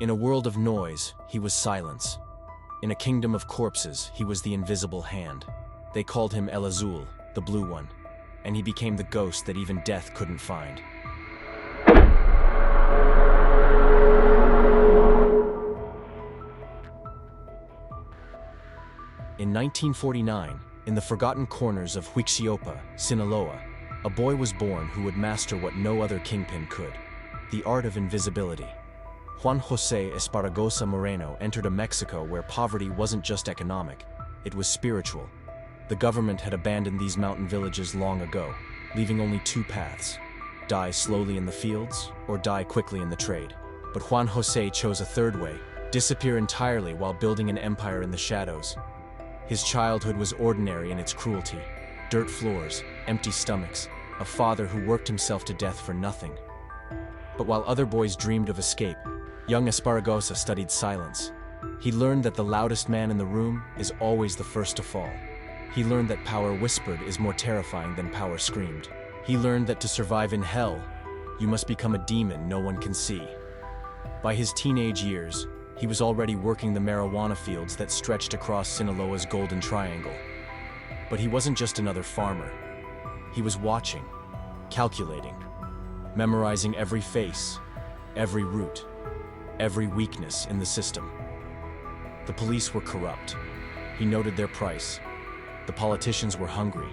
In a world of noise, he was silence. In a kingdom of corpses, he was the invisible hand. They called him El Azul, the Blue One, and he became the ghost that even death couldn't find. In 1949, in the forgotten corners of Huixiopa, Sinaloa, a boy was born who would master what no other kingpin could: the art of invisibility. Juan José Esparragoza Moreno entered a Mexico where poverty wasn't just economic, it was spiritual. The government had abandoned these mountain villages long ago, leaving only two paths: die slowly in the fields or die quickly in the trade. But Juan José chose a third way: disappear entirely while building an empire in the shadows. His childhood was ordinary in its cruelty: dirt floors, empty stomachs, a father who worked himself to death for nothing. But while other boys dreamed of escape, young Esparragoza studied silence. He learned that the loudest man in the room is always the first to fall. He learned that power whispered is more terrifying than power screamed. He learned that to survive in hell, you must become a demon no one can see. By his teenage years, he was already working the marijuana fields that stretched across Sinaloa's Golden Triangle. But he wasn't just another farmer. He was watching, calculating, memorizing every face, every route, every weakness in the system. The police were corrupt. He noted their price. The politicians were hungry.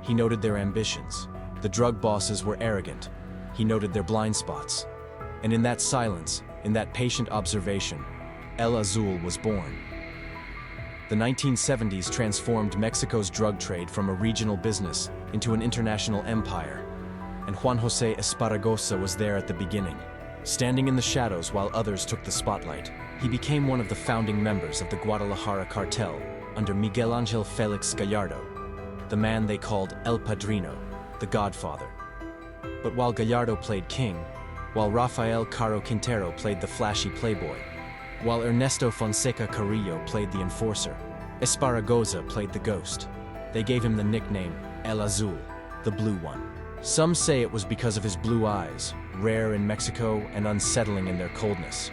He noted their ambitions. The drug bosses were arrogant. He noted their blind spots. And in that silence, in that patient observation, El Azul was born. The 1970s transformed Mexico's drug trade from a regional business into an international empire, and Juan José Esparragoza was there at the beginning. Standing in the shadows while others took the spotlight, he became one of the founding members of the Guadalajara cartel under Miguel Ángel Félix Gallardo, the man they called El Padrino, the Godfather. But while Gallardo played king, while Rafael Caro Quintero played the flashy playboy, while Ernesto Fonseca Carrillo played the enforcer, Esparragoza played the ghost. They gave him the nickname El Azul, the Blue One. Some say it was because of his blue eyes, rare in Mexico and unsettling in their coldness.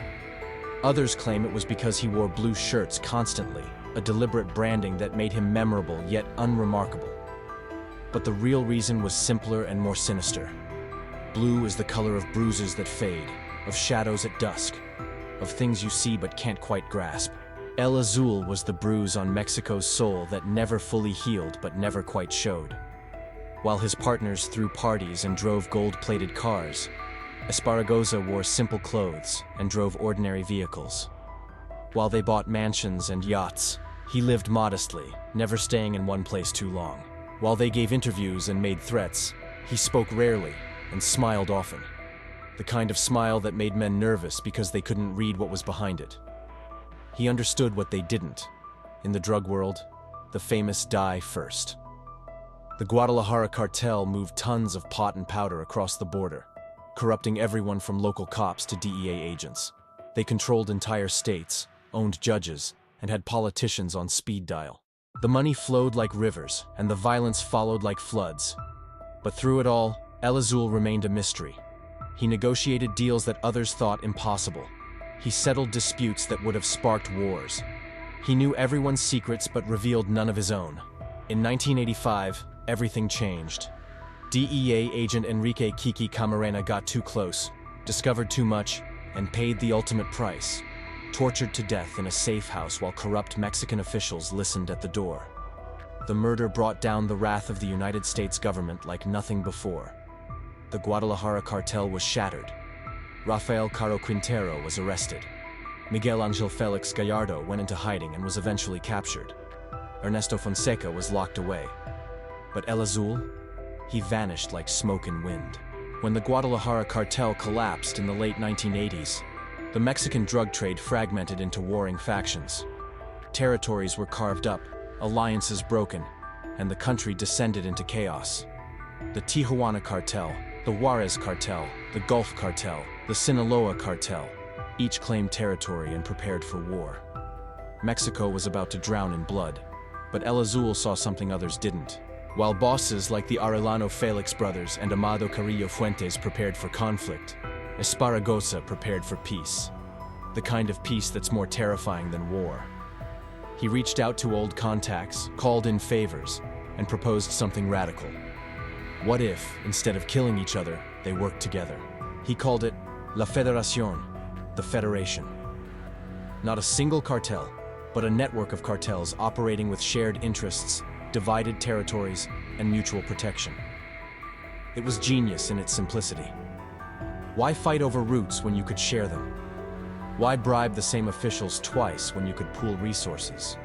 Others claim it was because he wore blue shirts constantly, a deliberate branding that made him memorable yet unremarkable. But the real reason was simpler and more sinister. Blue is the color of bruises that fade, of shadows at dusk, of things you see but can't quite grasp. El Azul was the bruise on Mexico's soul that never fully healed but never quite showed. While his partners threw parties and drove gold-plated cars, Esparragoza wore simple clothes and drove ordinary vehicles. While they bought mansions and yachts, he lived modestly, never staying in one place too long. While they gave interviews and made threats, he spoke rarely and smiled often. The kind of smile that made men nervous because they couldn't read what was behind it. He understood what they didn't. In the drug world, the famous die first. The Guadalajara cartel moved tons of pot and powder across the border, corrupting everyone from local cops to DEA agents. They controlled entire states, owned judges, and had politicians on speed dial. The money flowed like rivers, and the violence followed like floods. But through it all, El Azul remained a mystery. He negotiated deals that others thought impossible. He settled disputes that would have sparked wars. He knew everyone's secrets but revealed none of his own. In 1985, everything changed. DEA agent Enrique Kiki Camarena got too close, discovered too much, and paid the ultimate price. Tortured to death in a safe house while corrupt Mexican officials listened at the door. The murder brought down the wrath of the United States government like nothing before. The Guadalajara cartel was shattered. Rafael Caro Quintero was arrested. Miguel Ángel Félix Gallardo went into hiding and was eventually captured. Ernesto Fonseca was locked away. But El Azul? He vanished like smoke and wind. When the Guadalajara cartel collapsed in the late 1980s, the Mexican drug trade fragmented into warring factions. Territories were carved up, alliances broken, and the country descended into chaos. The Tijuana cartel, the Juarez cartel, the Gulf cartel, the Sinaloa cartel, each claimed territory and prepared for war. Mexico was about to drown in blood, but El Azul saw something others didn't. While bosses like the Arellano Félix brothers and Amado Carrillo Fuentes prepared for conflict, Esparragoza prepared for peace. the kind of peace that's more terrifying than war. He reached out to old contacts, called in favors, and proposed something radical. What if, instead of killing each other, they worked together? He called it La Federación, the Federation. Not a single cartel, but a network of cartels operating with shared interests, divided territories, and mutual protection. It was genius in its simplicity. Why fight over routes when you could share them? Why bribe the same officials twice when you could pool resources?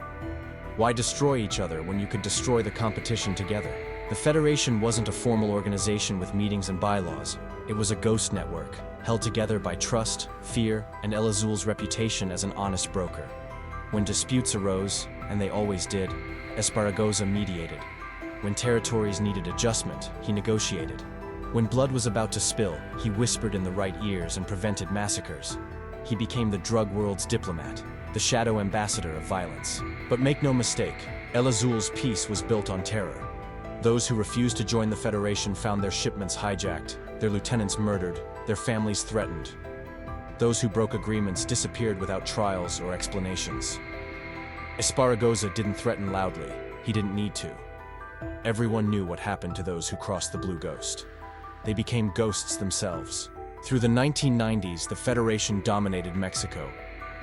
Why destroy each other when you could destroy the competition together? The Federation wasn't a formal organization with meetings and bylaws. It was a ghost network, held together by trust, fear, and El Azul's reputation as an honest broker. When disputes arose, and they always did, Esparragoza mediated. When territories needed adjustment, he negotiated. When blood was about to spill, he whispered in the right ears and prevented massacres. He became the drug world's diplomat, the shadow ambassador of violence. But make no mistake, El Azul's peace was built on terror. Those who refused to join the Federation found their shipments hijacked, their lieutenants murdered, their families threatened. Those who broke agreements disappeared without trials or explanations. Esparragoza didn't threaten loudly. He didn't need to. Everyone knew what happened to those who crossed the Blue Ghost. They became ghosts themselves. Through the 1990s, the Federation dominated Mexico.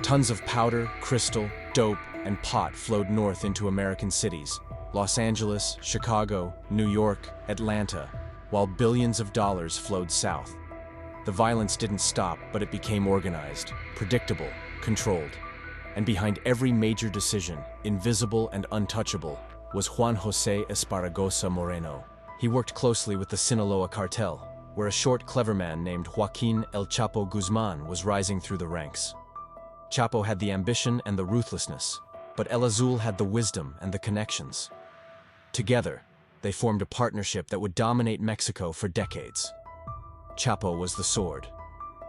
Tons of powder, crystal, dope, and pot flowed north into American cities, Los Angeles, Chicago, New York, Atlanta, while billions of dollars flowed south. The violence didn't stop, but it became organized, predictable, controlled. And behind every major decision, invisible and untouchable, was Juan José Esparragoza Moreno. He worked closely with the Sinaloa cartel, where a short, clever man named Joaquin El Chapo Guzman was rising through the ranks. Chapo had the ambition and the ruthlessness, but El Azul had the wisdom and the connections. Together, they formed a partnership that would dominate Mexico for decades. Chapo was the sword.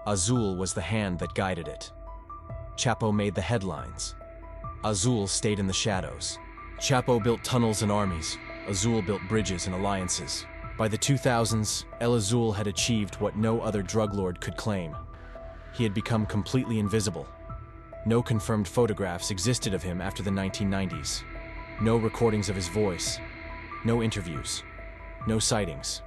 Azul was the hand that guided it. Chapo made the headlines. Azul stayed in the shadows. Chapo built tunnels and armies. Azul built bridges and alliances. By the 2000s, El Azul had achieved what no other drug lord could claim. He had become completely invisible. No confirmed photographs existed of him after the 1990s. No recordings of his voice. No interviews. No sightings.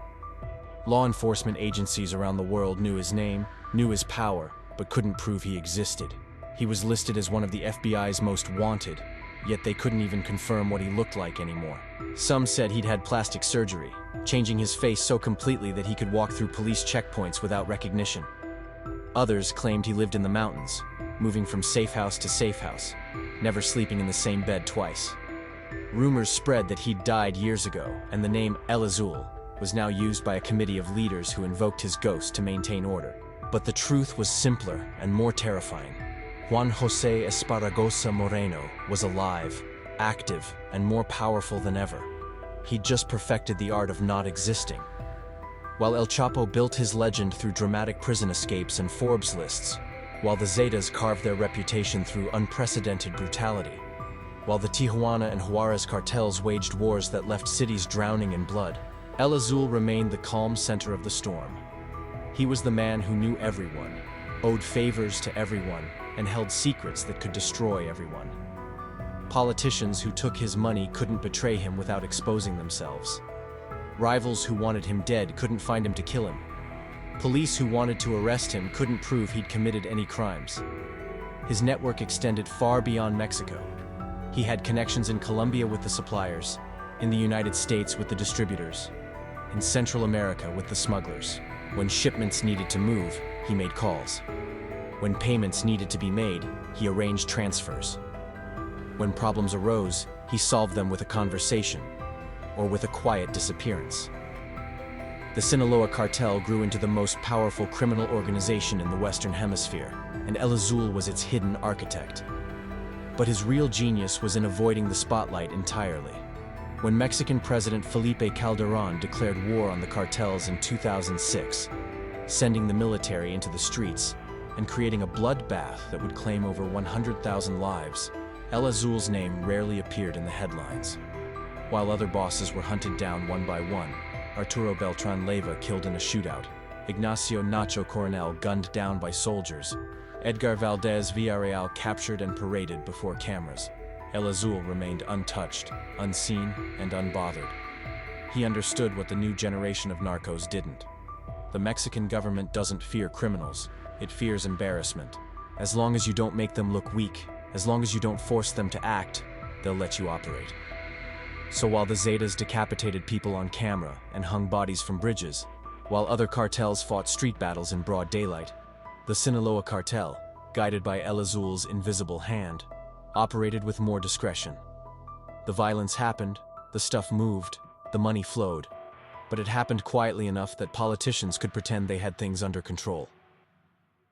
Law enforcement agencies around the world knew his name, knew his power, but couldn't prove he existed. He was listed as one of the FBI's most wanted, yet they couldn't even confirm what he looked like anymore. Some said he'd had plastic surgery, changing his face so completely that he could walk through police checkpoints without recognition. Others claimed he lived in the mountains, moving from safe house to safe house, never sleeping in the same bed twice. Rumors spread that he'd died years ago, and the name El Azul was now used by a committee of leaders who invoked his ghost to maintain order. But the truth was simpler and more terrifying. Juan José Esparragoza Moreno was alive, active, and more powerful than ever. He'd just perfected the art of not existing. While El Chapo built his legend through dramatic prison escapes and Forbes lists, while the Zetas carved their reputation through unprecedented brutality, while the Tijuana and Juarez cartels waged wars that left cities drowning in blood, El Azul remained the calm center of the storm. He was the man who knew everyone, owed favors to everyone, and held secrets that could destroy everyone. Politicians who took his money couldn't betray him without exposing themselves. Rivals who wanted him dead couldn't find him to kill him. Police who wanted to arrest him couldn't prove he'd committed any crimes. His network extended far beyond Mexico. He had connections in Colombia with the suppliers, in the United States with the distributors, in Central America with the smugglers. When shipments needed to move, he made calls. When payments needed to be made, he arranged transfers. When problems arose, he solved them with a conversation, or with a quiet disappearance. The Sinaloa cartel grew into the most powerful criminal organization in the Western Hemisphere, and El Azul was its hidden architect. But his real genius was in avoiding the spotlight entirely. When Mexican President Felipe Calderón declared war on the cartels in 2006, sending the military into the streets and creating a bloodbath that would claim over 100,000 lives, El Azul's name rarely appeared in the headlines. While other bosses were hunted down one by one, Arturo Beltran Leyva killed in a shootout, Ignacio Nacho Coronel gunned down by soldiers, Edgar Valdez Villarreal captured and paraded before cameras. El Azul remained untouched, unseen, and unbothered. He understood what the new generation of narcos didn't. The Mexican government doesn't fear criminals, it fears embarrassment. As long as you don't make them look weak, as long as you don't force them to act, they'll let you operate. So while the Zetas decapitated people on camera and hung bodies from bridges, while other cartels fought street battles in broad daylight, the Sinaloa cartel, guided by El Azul's invisible hand, operated with more discretion. The violence happened, the stuff moved, the money flowed, but it happened quietly enough that politicians could pretend they had things under control.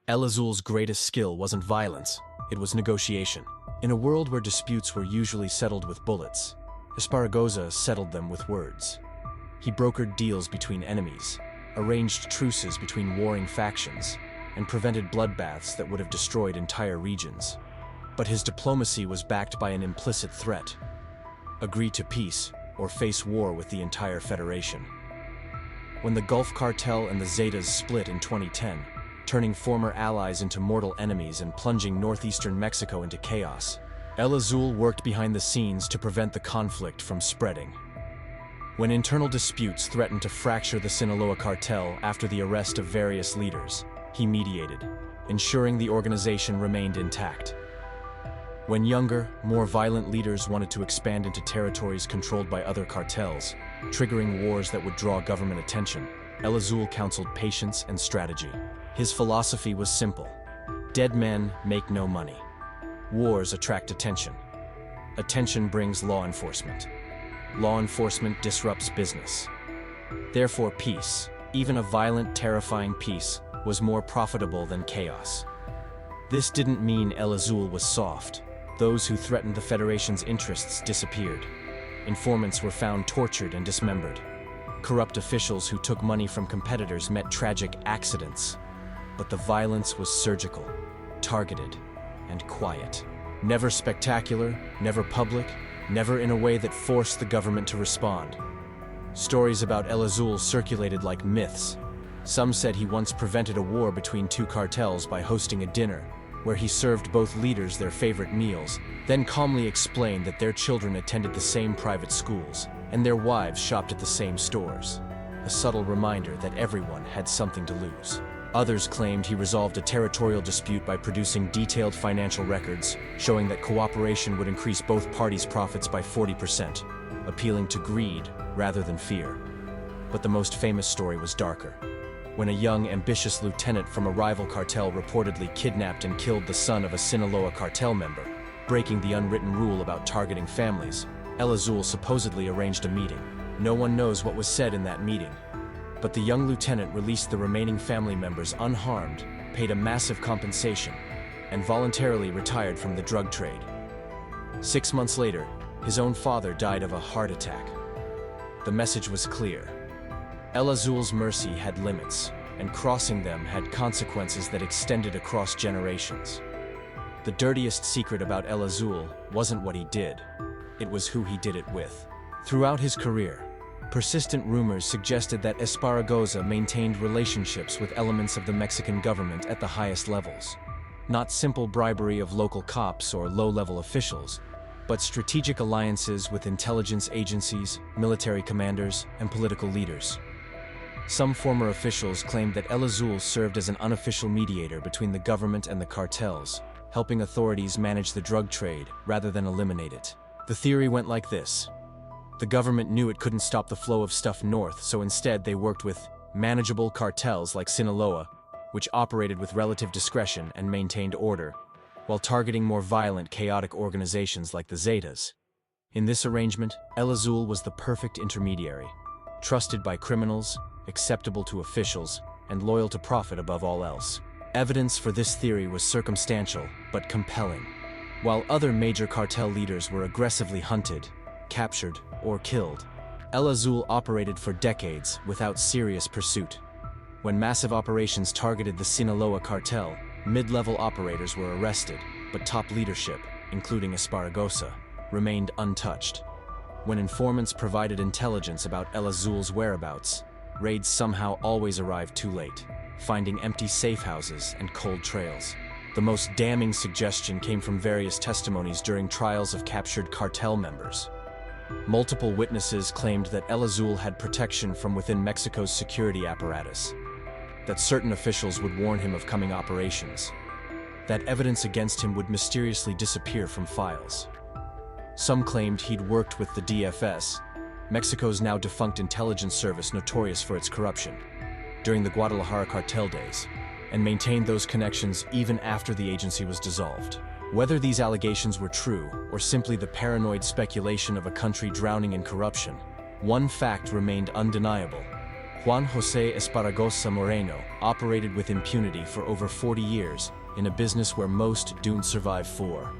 El Azul's greatest skill wasn't violence, it was negotiation. In a world where disputes were usually settled with bullets, Esparragoza settled them with words. He brokered deals between enemies, arranged truces between warring factions, and prevented bloodbaths that would have destroyed entire regions. But his diplomacy was backed by an implicit threat: agree to peace or face war with the entire Federation. When the Gulf Cartel and the Zetas split in 2010, turning former allies into mortal enemies and plunging northeastern Mexico into chaos, El Azul worked behind the scenes to prevent the conflict from spreading. When internal disputes threatened to fracture the Sinaloa cartel after the arrest of various leaders, he mediated, ensuring the organization remained intact. When younger, more violent leaders wanted to expand into territories controlled by other cartels, triggering wars that would draw government attention, El Azul counseled patience and strategy. His philosophy was simple: dead men make no money. Wars attract attention. Attention brings law enforcement. Law enforcement disrupts business. Therefore, peace, even a violent, terrifying peace, was more profitable than chaos. This didn't mean El Azul was soft. Those who threatened the Federation's interests disappeared. Informants were found tortured and dismembered. Corrupt officials who took money from competitors met tragic accidents. But the violence was surgical, targeted, and quiet. Never spectacular, never public, never in a way that forced the government to respond. Stories about El Azul circulated like myths. Some said he once prevented a war between two cartels by hosting a dinner, where he served both leaders their favorite meals, then calmly explained that their children attended the same private schools, and their wives shopped at the same stores. A subtle reminder that everyone had something to lose. Others claimed he resolved a territorial dispute by producing detailed financial records, showing that cooperation would increase both parties' profits by 40%, appealing to greed rather than fear. But the most famous story was darker. When a young, ambitious lieutenant from a rival cartel reportedly kidnapped and killed the son of a Sinaloa cartel member, breaking the unwritten rule about targeting families, El Azul supposedly arranged a meeting. No one knows what was said in that meeting, but the young lieutenant released the remaining family members unharmed, paid a massive compensation, and voluntarily retired from the drug trade. 6 months later, his own father died of a heart attack. The message was clear. El Azul's mercy had limits, and crossing them had consequences that extended across generations. The dirtiest secret about El Azul wasn't what he did, it was who he did it with. Throughout his career, persistent rumors suggested that Esparragoza maintained relationships with elements of the Mexican government at the highest levels. Not simple bribery of local cops or low-level officials, but strategic alliances with intelligence agencies, military commanders, and political leaders. Some former officials claimed that El Azul served as an unofficial mediator between the government and the cartels, helping authorities manage the drug trade rather than eliminate it. The theory went like this. The government knew it couldn't stop the flow of stuff north, so instead they worked with manageable cartels like Sinaloa, which operated with relative discretion and maintained order, while targeting more violent, chaotic organizations like the Zetas. In this arrangement, El Azul was the perfect intermediary, trusted by criminals, acceptable to officials, and loyal to profit above all else. Evidence for this theory was circumstantial, but compelling. While other major cartel leaders were aggressively hunted, captured, or killed, El Azul operated for decades without serious pursuit. When massive operations targeted the Sinaloa cartel, mid-level operators were arrested, but top leadership, including Esparragoza, remained untouched. When informants provided intelligence about El Azul's whereabouts, raids somehow always arrived too late, finding empty safe houses and cold trails. The most damning suggestion came from various testimonies during trials of captured cartel members. Multiple witnesses claimed that El Azul had protection from within Mexico's security apparatus, that certain officials would warn him of coming operations, that evidence against him would mysteriously disappear from files. Some claimed he'd worked with the DFS, Mexico's now defunct intelligence service notorious for its corruption, during the Guadalajara cartel days, and maintained those connections even after the agency was dissolved. Whether these allegations were true or simply the paranoid speculation of a country drowning in corruption, one fact remained undeniable. Juan José Esparragoza Moreno operated with impunity for over 40 years in a business where most don't survive for.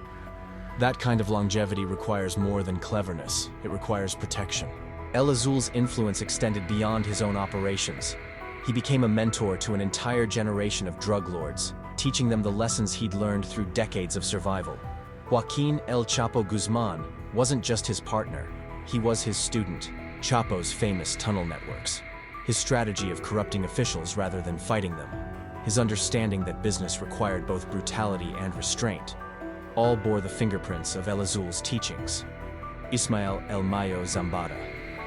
That kind of longevity requires more than cleverness, it requires protection. El Azul's influence extended beyond his own operations. He became a mentor to an entire generation of drug lords, teaching them the lessons he'd learned through decades of survival. Joaquin El Chapo Guzman wasn't just his partner, he was his student, Chapo's famous tunnel networks. His strategy of corrupting officials rather than fighting them, his understanding that business required both brutality and restraint, all bore the fingerprints of El Azul's teachings. Ismael El Mayo Zambada,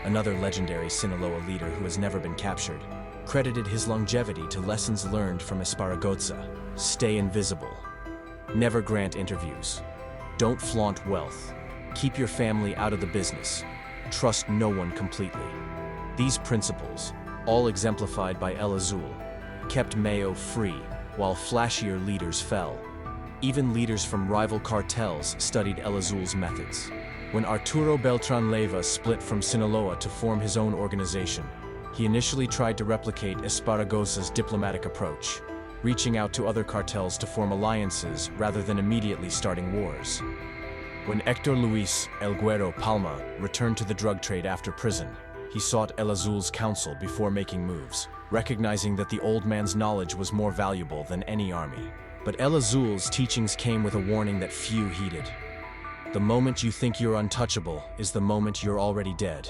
another legendary Sinaloa leader who has never been captured, credited his longevity to lessons learned from Esparragoza. Stay invisible. Never grant interviews. Don't flaunt wealth. Keep your family out of the business. Trust no one completely. These principles, all exemplified by El Azul, kept Mayo free while flashier leaders fell. Even leaders from rival cartels studied El Azul's methods. When Arturo Beltran Leyva split from Sinaloa to form his own organization, he initially tried to replicate Esparragoza's diplomatic approach, reaching out to other cartels to form alliances rather than immediately starting wars. When Héctor Luis El Güero Palma returned to the drug trade after prison, he sought El Azul's counsel before making moves, recognizing that the old man's knowledge was more valuable than any army. But El Azul's teachings came with a warning that few heeded. The moment you think you're untouchable is the moment you're already dead.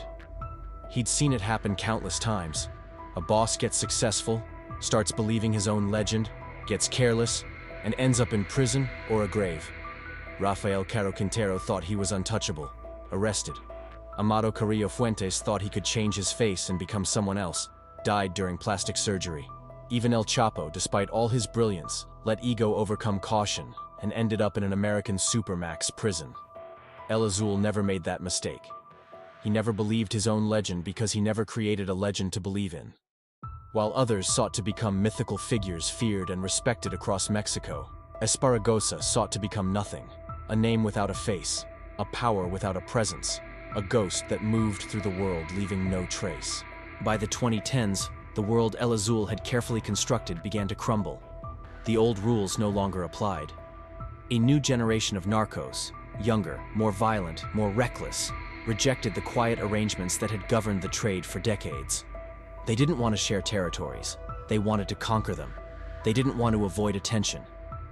He'd seen it happen countless times. A boss gets successful, starts believing his own legend, gets careless, and ends up in prison or a grave. Rafael Caro Quintero thought he was untouchable, arrested. Amado Carrillo Fuentes thought he could change his face and become someone else, died during plastic surgery. Even El Chapo, despite all his brilliance, let ego overcome caution and ended up in an American supermax prison. El Azul never made that mistake. He never believed his own legend because he never created a legend to believe in. While others sought to become mythical figures feared and respected across Mexico, Esparragoza sought to become nothing, a name without a face, a power without a presence, a ghost that moved through the world leaving no trace. By the 2010s, the world El Azul had carefully constructed began to crumble. The old rules no longer applied. A new generation of narcos, younger, more violent, more reckless, rejected the quiet arrangements that had governed the trade for decades. They didn't want to share territories. They wanted to conquer them. They didn't want to avoid attention.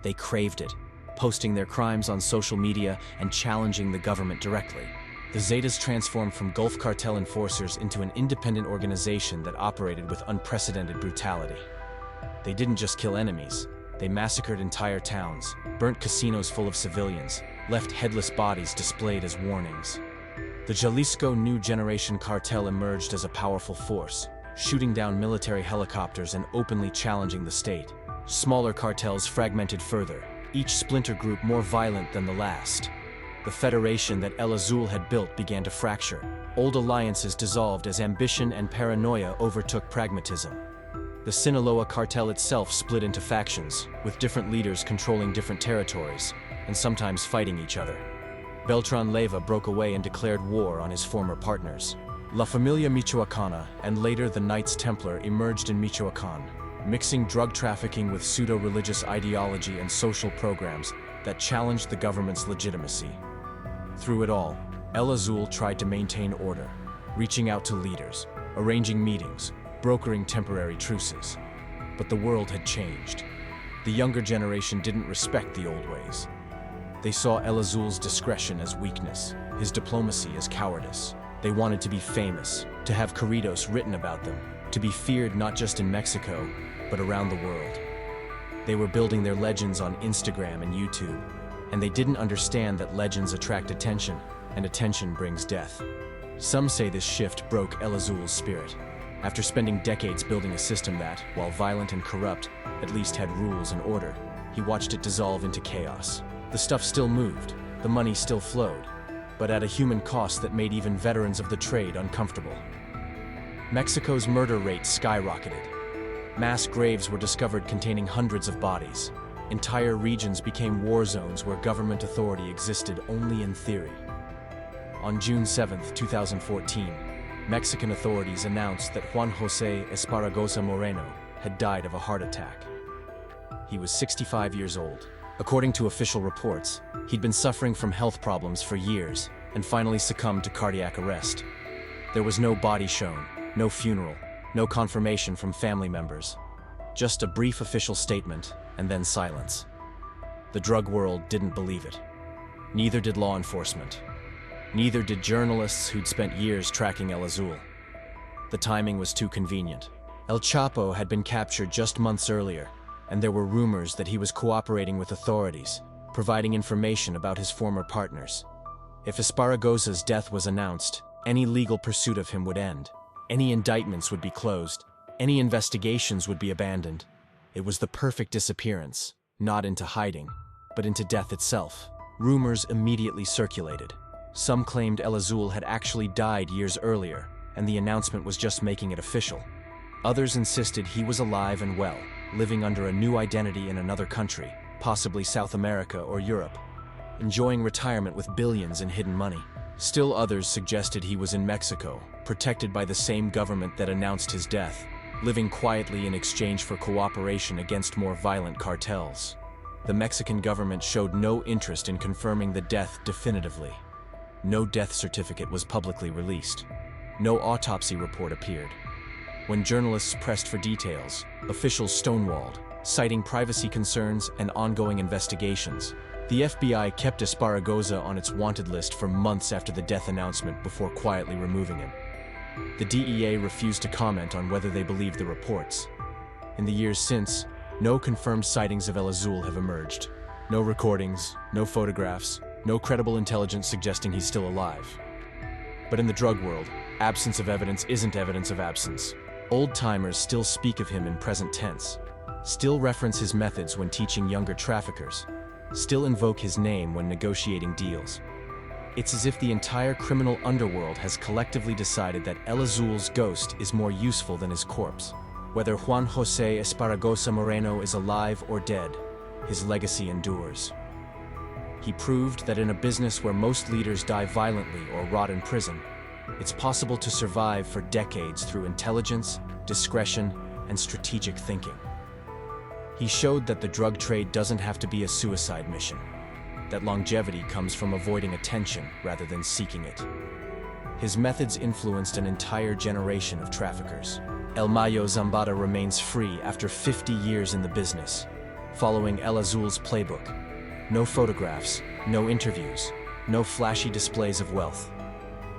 They craved it, posting their crimes on social media and challenging the government directly. The Zetas transformed from Gulf cartel enforcers into an independent organization that operated with unprecedented brutality. They didn't just kill enemies. They massacred entire towns, burnt casinos full of civilians, left headless bodies displayed as warnings. The Jalisco New Generation cartel emerged as a powerful force, shooting down military helicopters and openly challenging the state. Smaller cartels fragmented further, each splinter group more violent than the last. The federation that El Azul had built began to fracture. Old alliances dissolved as ambition and paranoia overtook pragmatism. The Sinaloa cartel itself split into factions, with different leaders controlling different territories, and sometimes fighting each other. Beltran Leyva broke away and declared war on his former partners. La Familia Michoacana and later the Knights Templar emerged in Michoacan, mixing drug trafficking with pseudo-religious ideology and social programs that challenged the government's legitimacy. Through it all, El Azul tried to maintain order, reaching out to leaders, arranging meetings, brokering temporary truces. But the world had changed. The younger generation didn't respect the old ways. They saw El Azul's discretion as weakness, his diplomacy as cowardice. They wanted to be famous, to have corridos written about them, to be feared not just in Mexico, but around the world. They were building their legends on Instagram and YouTube, and they didn't understand that legends attract attention, and attention brings death. Some say this shift broke El Azul's spirit. After spending decades building a system that, while violent and corrupt, at least had rules and order, he watched it dissolve into chaos. The stuff still moved, the money still flowed, but at a human cost that made even veterans of the trade uncomfortable. Mexico's murder rate skyrocketed. Mass graves were discovered containing hundreds of bodies. Entire regions became war zones where government authority existed only in theory. On June 7, 2014, Mexican authorities announced that Juan José Esparragoza Moreno had died of a heart attack. He was 65 years old. According to official reports, he'd been suffering from health problems for years and finally succumbed to cardiac arrest. There was no body shown, no funeral, no confirmation from family members. Just a brief official statement and then silence. The drug world didn't believe it. Neither did law enforcement. Neither did journalists who'd spent years tracking El Azul. The timing was too convenient. El Chapo had been captured just months earlier, and there were rumors that he was cooperating with authorities, providing information about his former partners. If Esparragoza's death was announced, any legal pursuit of him would end. Any indictments would be closed. Any investigations would be abandoned. It was the perfect disappearance, not into hiding, but into death itself. Rumors immediately circulated. Some claimed El Azul had actually died years earlier, and the announcement was just making it official. Others insisted he was alive and well, living under a new identity in another country, possibly South America or Europe, enjoying retirement with billions in hidden money. Still others suggested he was in Mexico, protected by the same government that announced his death, living quietly in exchange for cooperation against more violent cartels. The Mexican government showed no interest in confirming the death definitively. No death certificate was publicly released. No autopsy report appeared. When journalists pressed for details, officials stonewalled, citing privacy concerns and ongoing investigations. The FBI kept Esparragoza on its wanted list for months after the death announcement before quietly removing him. The DEA refused to comment on whether they believed the reports. In the years since, no confirmed sightings of El Azul have emerged. No recordings, no photographs, no credible intelligence suggesting he's still alive. But in the drug world, absence of evidence isn't evidence of absence. Old-timers still speak of him in present tense, still reference his methods when teaching younger traffickers, still invoke his name when negotiating deals. It's as if the entire criminal underworld has collectively decided that El Azul's ghost is more useful than his corpse. Whether Juan José Esparragoza Moreno is alive or dead, his legacy endures. He proved that in a business where most leaders die violently or rot in prison, it's possible to survive for decades through intelligence, discretion, and strategic thinking. He showed that the drug trade doesn't have to be a suicide mission, that longevity comes from avoiding attention rather than seeking it. His methods influenced an entire generation of traffickers. El Mayo Zambada remains free after 50 years in the business, following El Azul's playbook. No photographs, no interviews, no flashy displays of wealth.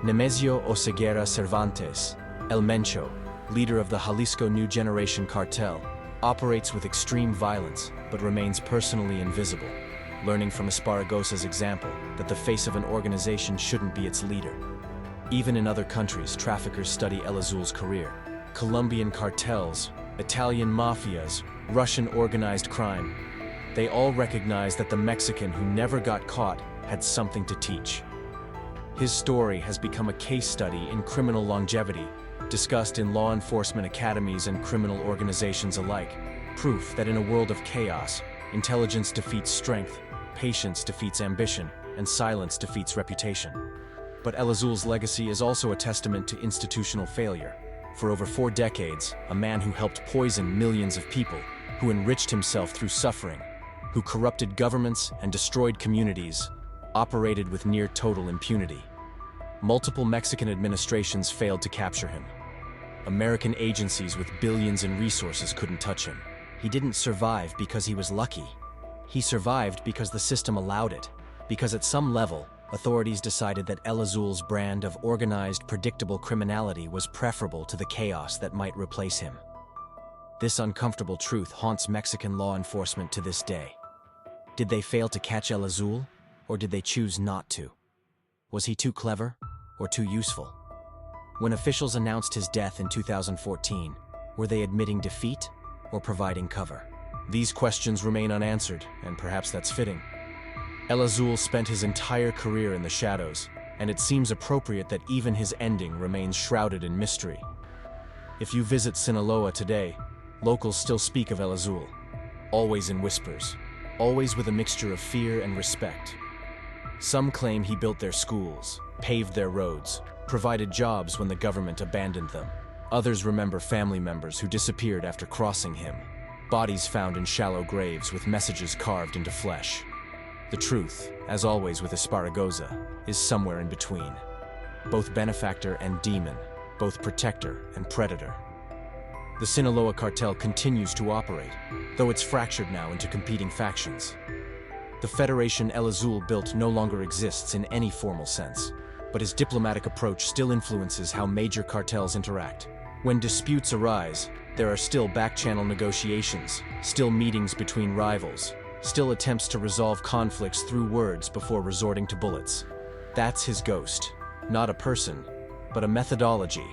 Nemesio Oseguera Cervantes, El Mencho, leader of the Jalisco New Generation cartel, operates with extreme violence but remains personally invisible, learning from Esparragoza's example that the face of an organization shouldn't be its leader. Even in other countries, traffickers study El Azul's career. Colombian cartels, Italian mafias, Russian organized crime. They all recognize that the Mexican who never got caught had something to teach. His story has become a case study in criminal longevity, discussed in law enforcement academies and criminal organizations alike. Proof that in a world of chaos, intelligence defeats strength, patience defeats ambition, and silence defeats reputation. But El Azul's legacy is also a testament to institutional failure. For over 4 decades, a man who helped poison millions of people, who enriched himself through suffering, who corrupted governments and destroyed communities, operated with near total impunity. Multiple Mexican administrations failed to capture him. American agencies with billions in resources couldn't touch him. He didn't survive because he was lucky. He survived because the system allowed it, because at some level, authorities decided that El Azul's brand of organized, predictable criminality was preferable to the chaos that might replace him. This uncomfortable truth haunts Mexican law enforcement to this day. Did they fail to catch El Azul, or did they choose not to? Was he too clever, or too useful? When officials announced his death in 2014, were they admitting defeat, or providing cover? These questions remain unanswered, and perhaps that's fitting. El Azul spent his entire career in the shadows, and it seems appropriate that even his ending remains shrouded in mystery. If you visit Sinaloa today, locals still speak of El Azul, always in whispers, always with a mixture of fear and respect. Some claim he built their schools, paved their roads, provided jobs when the government abandoned them. Others remember family members who disappeared after crossing him, bodies found in shallow graves with messages carved into flesh. The truth, as always with Esparragoza, is somewhere in between. Both benefactor and demon, both protector and predator. The Sinaloa cartel continues to operate, though it's fractured now into competing factions. The Federation El Azul built no longer exists in any formal sense, but his diplomatic approach still influences how major cartels interact. When disputes arise, there are still back-channel negotiations, still meetings between rivals, still attempts to resolve conflicts through words before resorting to bullets. That's his ghost, not a person, but a methodology,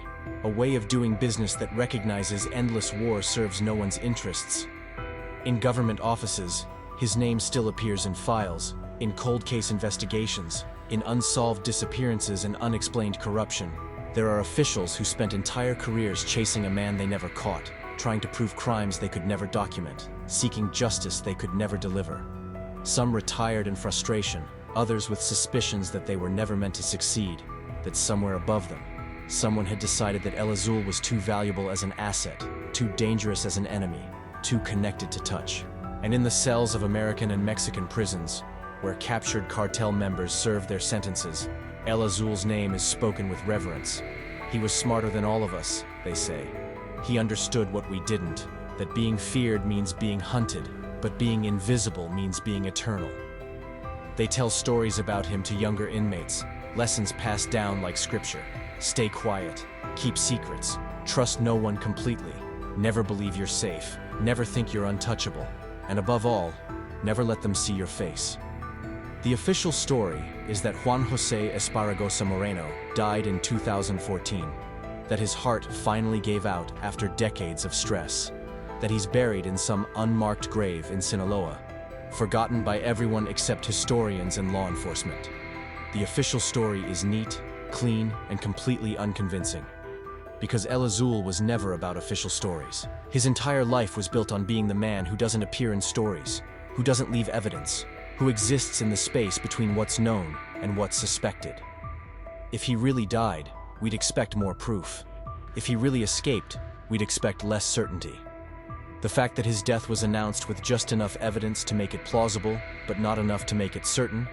a way of doing business that recognizes endless war serves no one's interests. In government offices, his name still appears in files, in cold case investigations, in unsolved disappearances and unexplained corruption. There are officials who spent entire careers chasing a man they never caught, trying to prove crimes they could never document, seeking justice they could never deliver. Some retired in frustration, others with suspicions that they were never meant to succeed, that somewhere above them, someone had decided that El Azul was too valuable as an asset, too dangerous as an enemy, too connected to touch. And in the cells of American and Mexican prisons, where captured cartel members serve their sentences, El Azul's name is spoken with reverence. He was smarter than all of us, they say. He understood what we didn't, that being feared means being hunted, but being invisible means being eternal. They tell stories about him to younger inmates, lessons passed down like scripture. Stay quiet, keep secrets, trust no one completely, never believe you're safe, never think you're untouchable, and above all, never let them see your face. The official story is that Juan José Esparragoza Moreno died in 2014, that his heart finally gave out after decades of stress, that he's buried in some unmarked grave in Sinaloa, forgotten by everyone except historians and law enforcement. The official story is neat, clean, and completely unconvincing. Because El Azul was never about official stories. His entire life was built on being the man who doesn't appear in stories, who doesn't leave evidence, who exists in the space between what's known and what's suspected. If he really died, we'd expect more proof. If he really escaped, we'd expect less certainty. The fact that his death was announced with just enough evidence to make it plausible, but not enough to make it certain,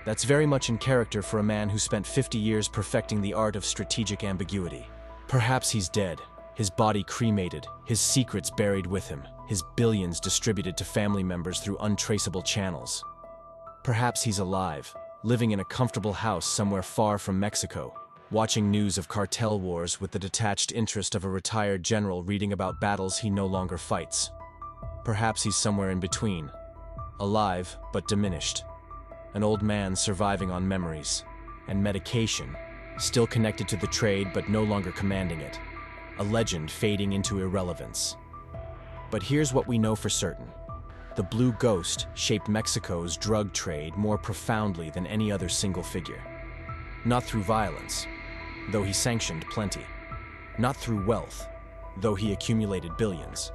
that's very much in character for a man who spent 50 years perfecting the art of strategic ambiguity. Perhaps he's dead, his body cremated, his secrets buried with him, his billions distributed to family members through untraceable channels. Perhaps he's alive, living in a comfortable house somewhere far from Mexico, watching news of cartel wars with the detached interest of a retired general reading about battles he no longer fights. Perhaps he's somewhere in between, alive but diminished, an old man surviving on memories and medication, still connected to the trade but no longer commanding it, a legend fading into irrelevance. But here's what we know for certain. The Blue Ghost shaped Mexico's drug trade more profoundly than any other single figure. Not through violence, though he sanctioned plenty. Not through wealth, though he accumulated billions.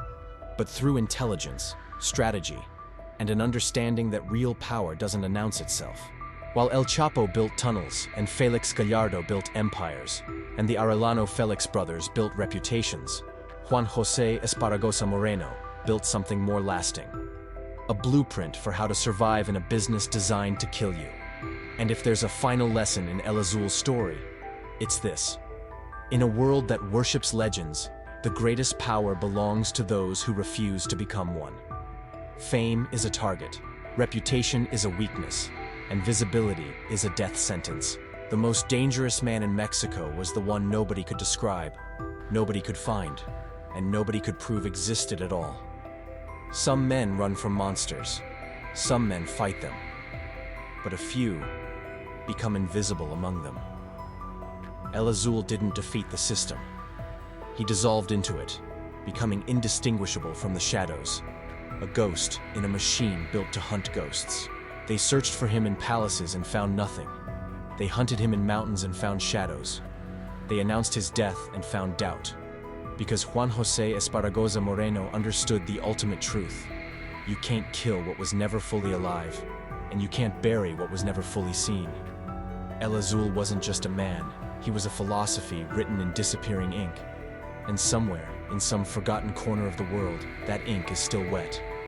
But through intelligence, strategy, and an understanding that real power doesn't announce itself. While El Chapo built tunnels and Felix Gallardo built empires, and the Arellano Felix brothers built reputations, Juan José Esparragoza Moreno built something more lasting. A blueprint for how to survive in a business designed to kill you. And if there's a final lesson in El Azul's story, it's this. In a world that worships legends, the greatest power belongs to those who refuse to become one. Fame is a target, reputation is a weakness, and visibility is a death sentence. The most dangerous man in Mexico was the one nobody could describe, nobody could find. and nobody could prove existed at all. Some men run from monsters, some men fight them, but a few become invisible among them. El Azul didn't defeat the system. He dissolved into it, becoming indistinguishable from the shadows, a ghost in a machine built to hunt ghosts. They searched for him in palaces and found nothing. They hunted him in mountains and found shadows. They announced his death and found doubt. Because Juan José Esparragoza Moreno understood the ultimate truth. You can't kill what was never fully alive, and you can't bury what was never fully seen. El Azul wasn't just a man, he was a philosophy written in disappearing ink. And somewhere, in some forgotten corner of the world, that ink is still wet.